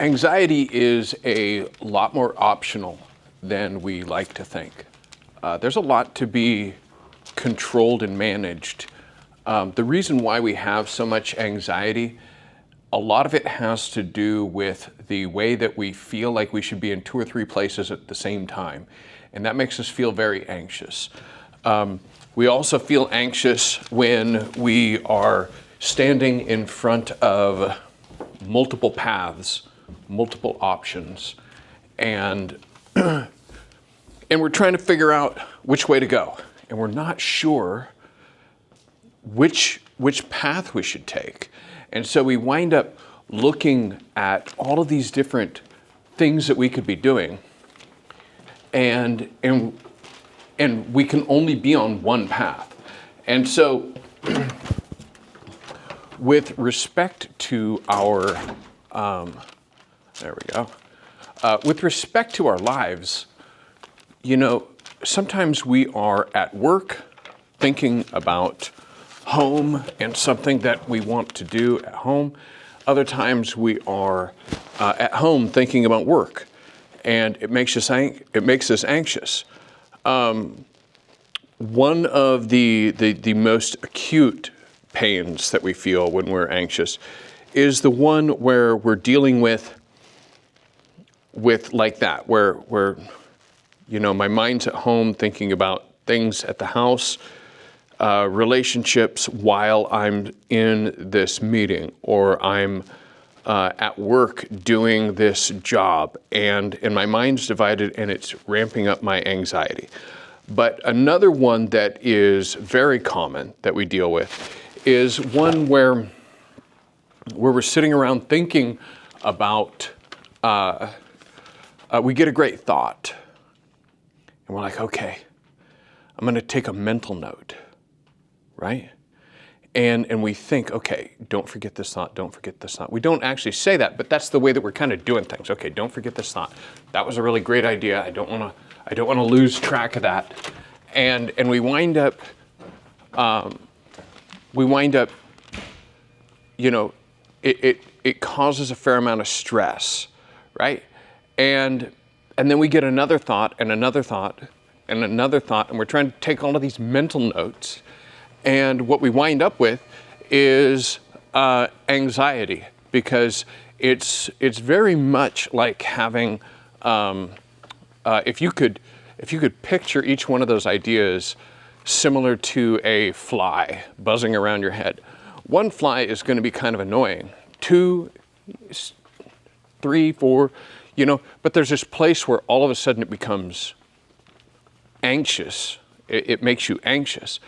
Anxiety is a lot more optional than we like to think. There's a lot to be controlled and managed. The reason why we have so much anxiety, a lot of it has to do with the way that we feel like we should be in 2 or 3 places at the same time. And that makes us feel very anxious. We also feel anxious when we are standing in front of multiple paths, multiple options, and and we're trying to figure out which way to go, and we're not sure which path we should take. And so we wind up looking at all of these different things that we could be doing, and we can only be on one path. And so with respect to our with respect to our lives, sometimes we are at work thinking about home and something that we want to do at home. Other times we are at home thinking about work, and it makes us anxious. One of the most acute pains that we feel when we're anxious is the one where we're dealing with like that, where my mind's at home thinking about things at the house, relationships while I'm in this meeting, or I'm at work doing this job, and my mind's divided and it's ramping up my anxiety. But another one that is very common that we deal with is one where we're sitting around thinking about, we get a great thought, and we're like, okay, I'm going to take a mental note, right? And we think, okay, don't forget this thought, don't forget this thought. We don't actually say that, but that's the way that we're kind of doing things. Okay, don't forget this thought. That was a really great idea. I don't want to lose track of that. And we wind up, it causes a fair amount of stress, right? And then we get another thought and another thought and another thought, and we're trying to take all of these mental notes. And what we wind up with is anxiety, because it's very much like having, if you could picture each one of those ideas similar to a fly buzzing around your head. One fly is going to be kind of annoying. 2, 3, 4, but there's this place where all of a sudden it becomes anxious. It makes you anxious.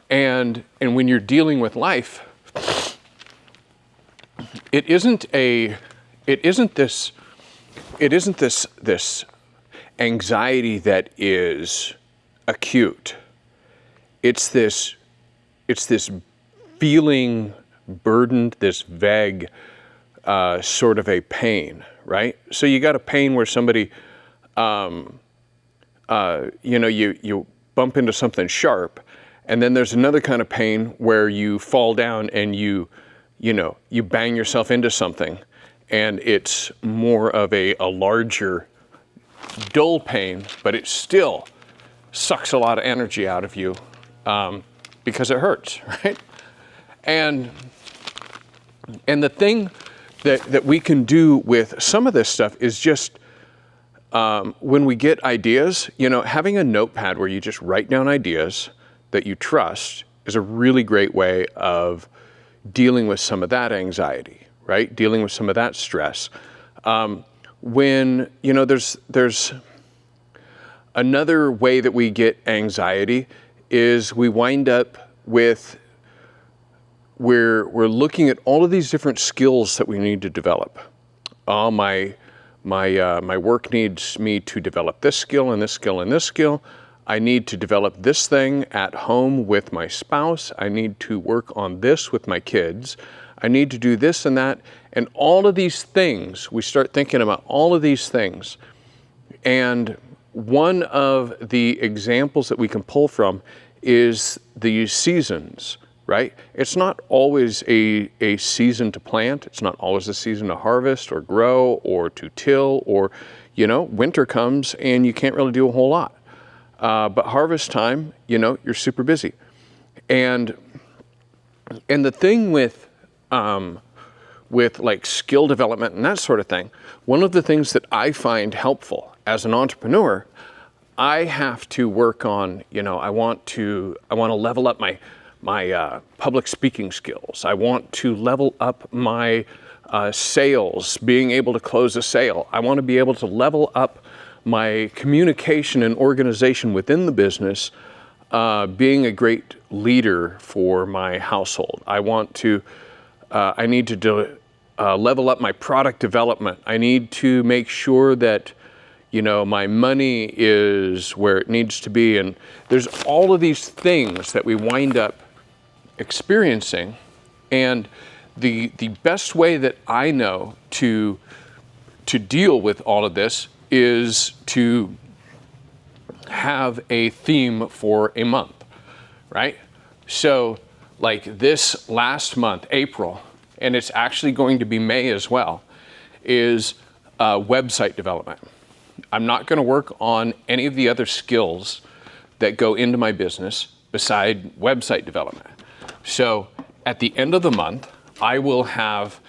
And when you're dealing with life, it isn't this anxiety that is acute. It's this feeling burdened, this vague sort of a pain, right? So you got a pain where somebody, you bump into something sharp, and then there's another kind of pain where you fall down and you bang yourself into something, and it's more of a larger, dull pain, but it still sucks a lot of energy out of you because it hurts, right? And the thing that we can do with some of this stuff is just when we get ideas, having a notepad where you just write down ideas that you trust is a really great way of dealing with some of that anxiety, right? Dealing with some of that stress. When, there's another way that we get anxiety is we wind up with, we're looking at all of these different skills that we need to develop. My work needs me to develop this skill and this skill and this skill. I need to develop this thing at home with my spouse. I need to work on this with my kids. I need to do this and that. And all of these things, we start thinking about all of these things. And one of the examples that we can pull from is the seasons right? It's not always a season to plant. It's not always a season to harvest or grow or to till, or, winter comes and you can't really do a whole lot. But harvest time, you're super busy. And the thing with like skill development and that sort of thing, one of the things that I find helpful as an entrepreneur, I have to work on, I want to level up my public speaking skills. I want to level up my sales, being able to close a sale. I want to be able to level up my communication and organization within the business, being a great leader for my household. I need to level up my product development. I need to make sure that my money is where it needs to be. And there's all of these things that we wind up experiencing. And the best way that I know to deal with all of this is to have a theme for a month, right? So like this last month, April, and it's actually going to be May as well, is website development. I'm not going to work on any of the other skills that go into my business beside website development. So at the end of the month, I will have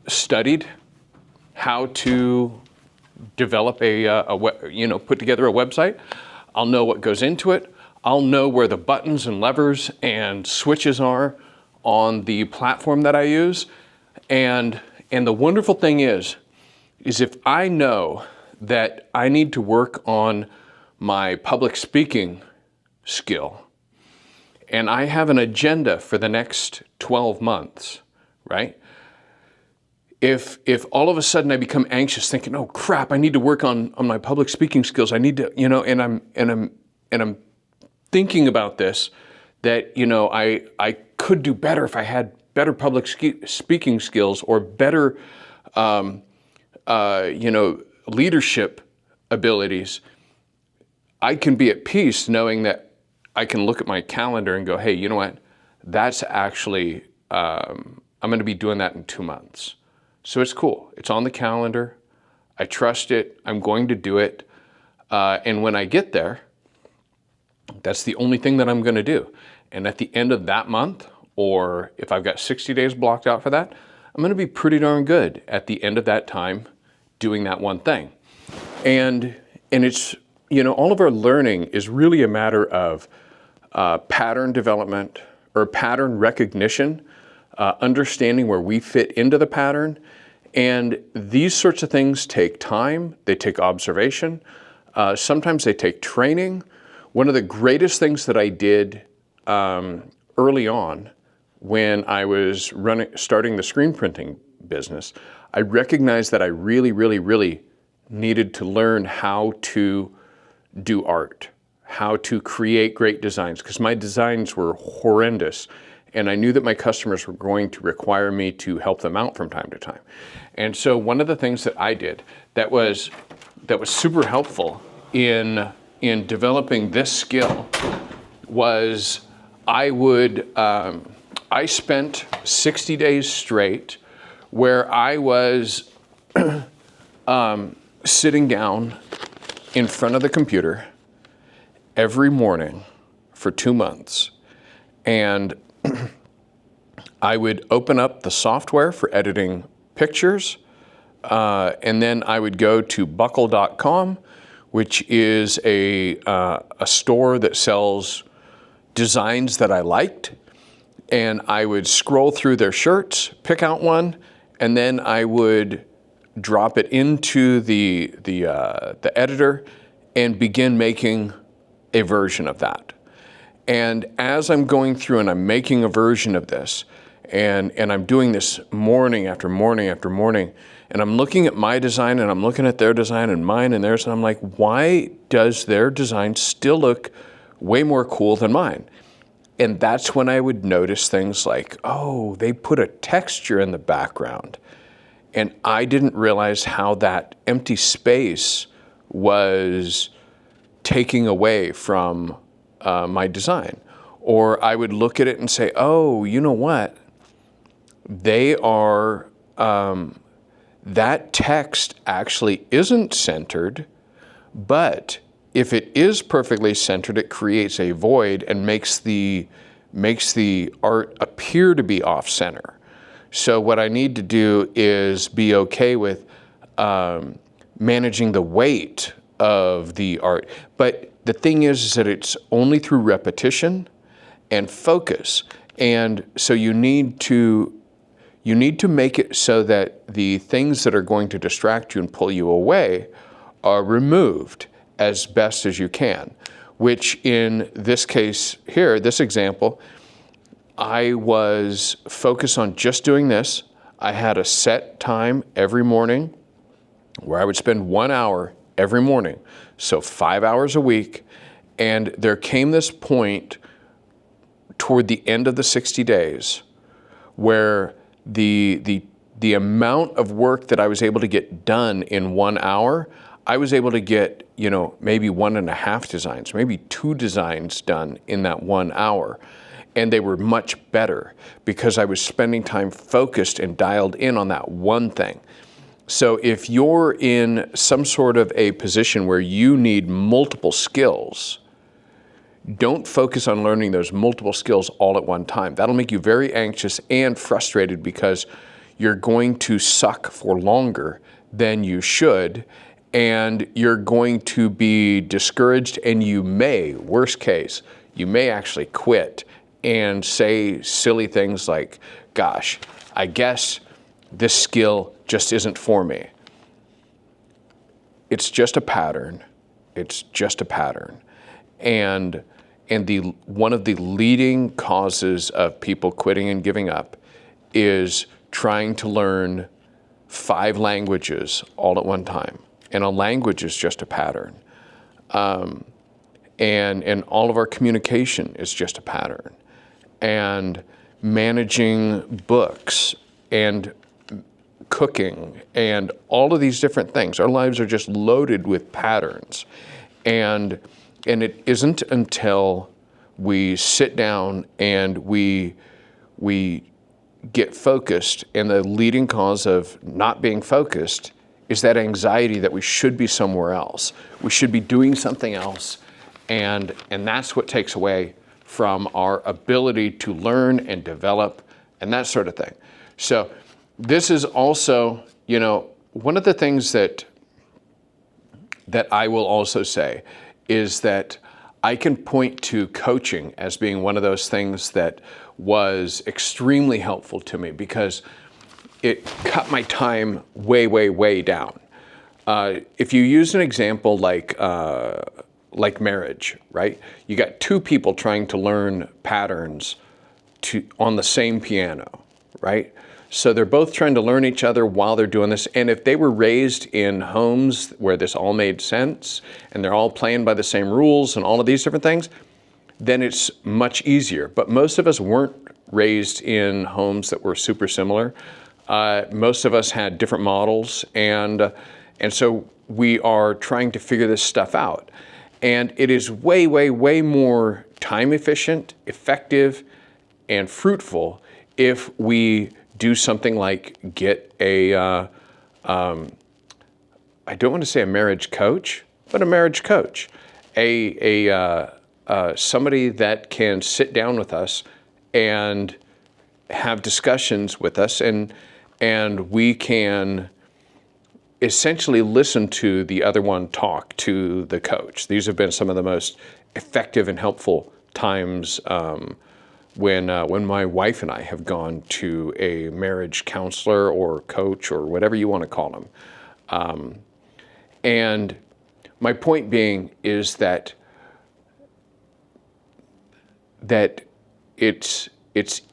studied how to develop put together a website. I'll know what goes into it. I'll know where the buttons and levers and switches are on the platform that I use. And the wonderful thing is if I know that I need to work on my public speaking skill, and I have an agenda for the next 12 months, right? If all of a sudden I become anxious thinking, oh crap, I need to work on my public speaking skills. I need to, and I'm thinking about this, that, I could do better if I had better public speaking skills or better, leadership abilities. I can be at peace knowing that I can look at my calendar and go, hey, you know what? That's actually, I'm going to be doing that in 2 months. So it's cool. It's on the calendar. I trust it. I'm going to do it. And when I get there, that's the only thing that I'm going to do. And at the end of that month, or if I've got 60 days blocked out for that, I'm going to be pretty darn good at the end of that time doing that one thing. And it's, all of our learning is really a matter of pattern development or pattern recognition, understanding where we fit into the pattern. And these sorts of things take time. They take observation. Sometimes they take training. One of the greatest things that I did early on when I was starting the screen printing business, I recognized that I really, really, really needed to learn how to do art, how to create great designs, because my designs were horrendous. And I knew that my customers were going to require me to help them out from time to time. And so one of the things that I did that was super helpful in developing this skill was I spent 60 days straight where I was sitting down in front of the computer every morning for 2 months. And I would open up the software for editing pictures, and then I would go to buckle.com, which is a store that sells designs that I liked, and I would scroll through their shirts, pick out one, and then I would drop it into the editor and begin making a version of that. And as I'm going through and I'm making a version of this, and I'm doing this morning after morning after morning, and I'm looking at my design and I'm looking at their design and mine and theirs, and I'm like, why does their design still look way more cool than mine? And that's when I would notice things like, oh, they put a texture in the background. And I didn't realize how that empty space was taking away from my design. Or I would look at it and say, oh, you know what? They are, that text actually isn't centered, but if it is perfectly centered, it creates a void and makes the art appear to be off center. So what I need to do is be okay with managing the weight of the art. But the thing is that it's only through repetition and focus. And so you need to make it so that the things that are going to distract you and pull you away are removed as best as you can, which in this case here, this example, I was focused on just doing this. I had a set time every morning where I would spend 1 hour every morning, so 5 hours a week. And there came this point toward the end of the 60 days where the amount of work that I was able to get done in 1 hour, I was able to get, maybe 1.5 designs, maybe 2 designs done in that 1 hour. And they were much better because I was spending time focused and dialed in on that one thing. So if you're in some sort of a position where you need multiple skills, don't focus on learning those multiple skills all at one time. That'll make you very anxious and frustrated because you're going to suck for longer than you should, and you're going to be discouraged, and you may, worst case, you may actually quit and say silly things like, gosh, I guess this skill just isn't for me. It's just a pattern. It's just a pattern. And one of the leading causes of people quitting and giving up is trying to learn 5 languages all at one time. And a language is just a pattern. And all of our communication is just a pattern. And managing books and cooking and all of these different things. Our lives are just loaded with patterns. And it isn't until we sit down and we get focused, and the leading cause of not being focused is that anxiety that we should be somewhere else. We should be doing something else, and that's what takes away from our ability to learn and develop and that sort of thing. So this is also, one of the things that I will also say is that I can point to coaching as being one of those things that was extremely helpful to me because it cut my time way, way, way down. If you use an example like marriage, right? You got 2 people trying to learn patterns on the same piano, right? So they're both trying to learn each other while they're doing this. And if they were raised in homes where this all made sense and they're all playing by the same rules and all of these different things, then it's much easier. But most of us weren't raised in homes that were super similar. Most of us had different models. And so we are trying to figure this stuff out. And it is way, way, way more time efficient, effective, and fruitful if we do something like get I don't want to say a marriage coach, but a marriage coach, somebody that can sit down with us and have discussions with us, and we can essentially listen to the other one talk to the coach. These have been some of the most effective and helpful times when my wife and I have gone to a marriage counselor or coach or whatever you want to call them. And my point being is that it's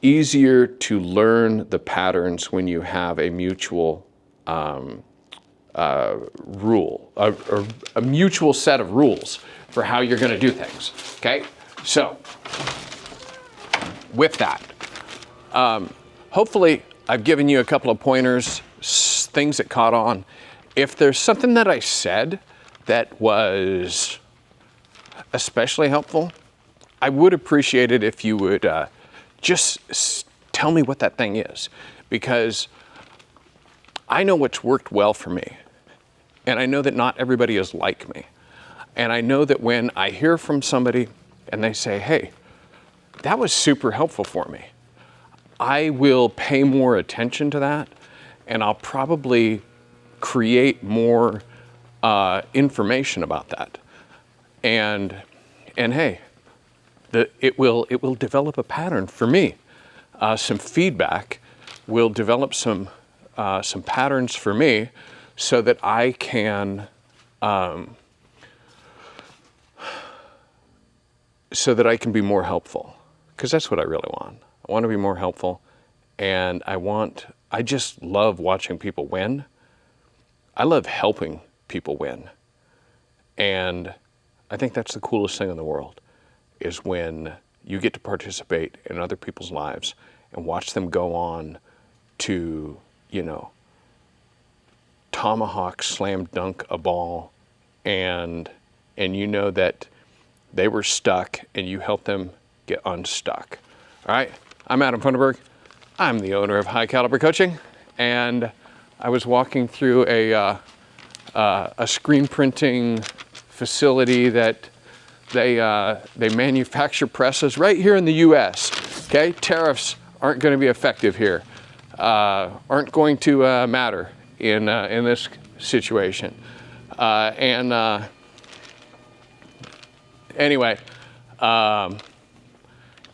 easier to learn the patterns when you have a mutual rule, or a mutual set of rules for how you're going to do things. Okay, so with that, hopefully I've given you a couple of pointers, things that caught on. If there's something that I said that was especially helpful, I would appreciate it if you would just tell me what that thing is, because I know what's worked well for me, and I know that not everybody is like me. And I know that when I hear from somebody and they say, hey, that was super helpful for me, I will pay more attention to that, and I'll probably create more information about that. And hey, it will develop a pattern for me. Some feedback will develop some patterns for me, so that I can be more helpful. Because that's what I really want. I want to be more helpful, and I just love watching people win. I love helping people win. And I think that's the coolest thing in the world, is when you get to participate in other people's lives and watch them go on to, tomahawk slam dunk a ball, and you know that they were stuck and you helped them get unstuck. All right, I'm Adam Funderburg. I'm the owner of High Caliber Coaching, and I was walking through a screen printing facility that they manufacture presses right here in the U.S. Okay, tariffs aren't going to be effective here, aren't going to matter in this situation, anyway,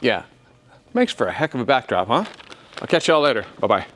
yeah, makes for a heck of a backdrop, huh? I'll catch y'all later. Bye-bye.